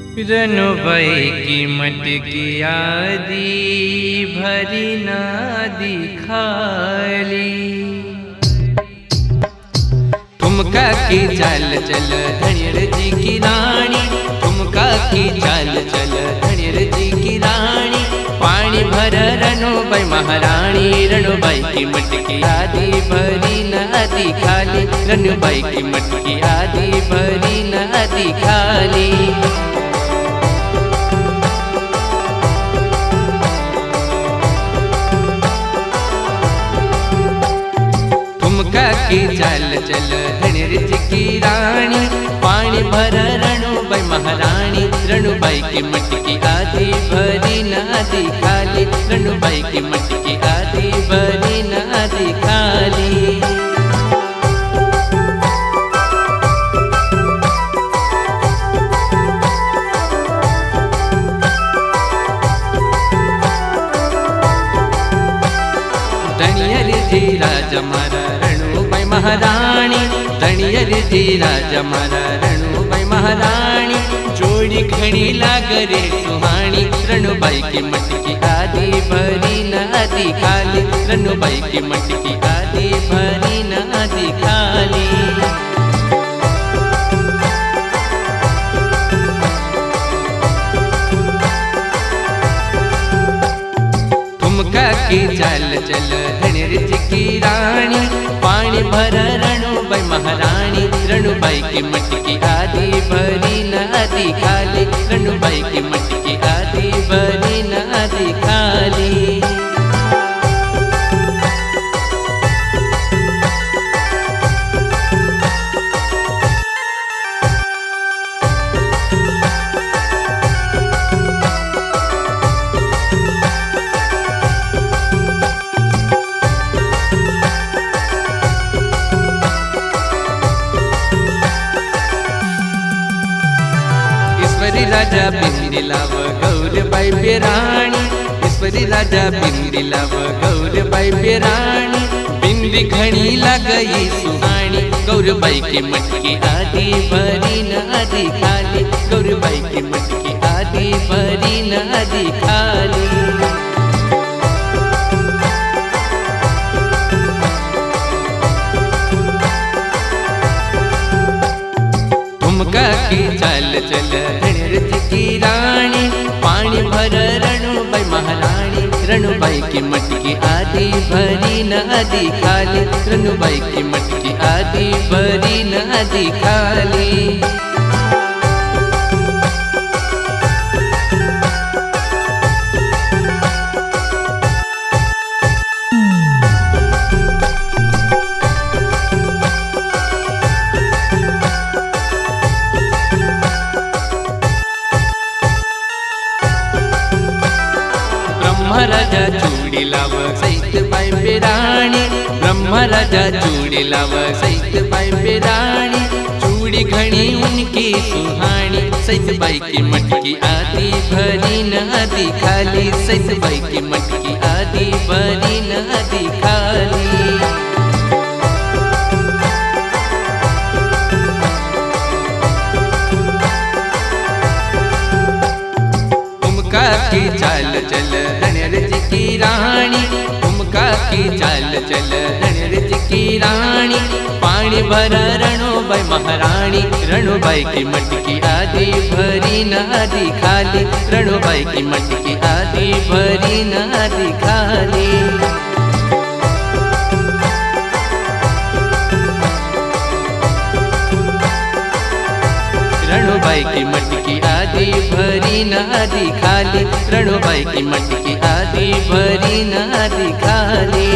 रनुबाई की मटकी आदि भरी नादी खाली। ठुमका की चाल चल धनियर जी की रानी, ठुमका की चाल चल धनियर जी की रानी। पानी भर रनुबाई महारानी, रनुबाई की मटकी आदि भरी नादी खाली। रनुबाई की मटकी आदि भरी नादी खाली। ठुमका की चाल चल धनियर जी की रानी। पानी भर रनुबाई महारानी, रनुबाई की मटकी आदि भरी नादी खाली। रनुबाई की मटकी आदि भरी नादी खाली। धनियर जी राजा मारा रनुबाई महारानी, धनियर जी राजा मारा रनुबाई महारानी। जोड़ी घड़ी लाग रे सुहानी, रनुबाई की मटकी आदि भरी नादी खाली। रनुबाई की मटकी आदि भरी नादी खाली। ठुमका की चाल चल धनियर जी की रानी। पानी भर रनुबाई महारानी, रनुबाई की मटकी आदि भरी नादी खाली। रनुबाई की मटकी आदि भरी नादी खाली। ईश्वरी राजा बिंदी लाव गौरबाई बेराणी, ईश्वरी राजा बिंदी लाव गौरबाई बेराणी। बिंदी घणी लागई सुहानी, गौरबाई की मटकी आदि भरी नादी खाली। गौरबाई की मटकी आदि भरी नादी खाली। ठुमका की चाल चल धनियर जी की रानी। पानी भर रनुबाई महारानी, रनुबाई की मटकी आदि भरी नादी खाली। रनुबाई की मटकी आदि भरी नादी खाली। ब्रह्मराजा चूड़ी लाव सईतबाई बेराणी, ब्रह्मराजा चूड़ी लाव सईतबाई बेराणी। चूड़ी घणी उनकी सुहानी, सईतबाई की मटकी आदि भरी नादी खाली। सईतबाई की मटकी आदि भरी नादी खाली। ठुमका की चाल चल धनियर जी की रानी, ठुमका की चाल चल धनियर जी की रानी। पानी भर रनुबाई महारानी, रनुबाई की मटकी आदि भरी नादी खाली। रनुबाई की मटकी आदि भरी नादी खाली। रनुबाई की मटकी आदि भरी नादी खाली। रनुबाई की मटकी आदि भरी नादी खाली।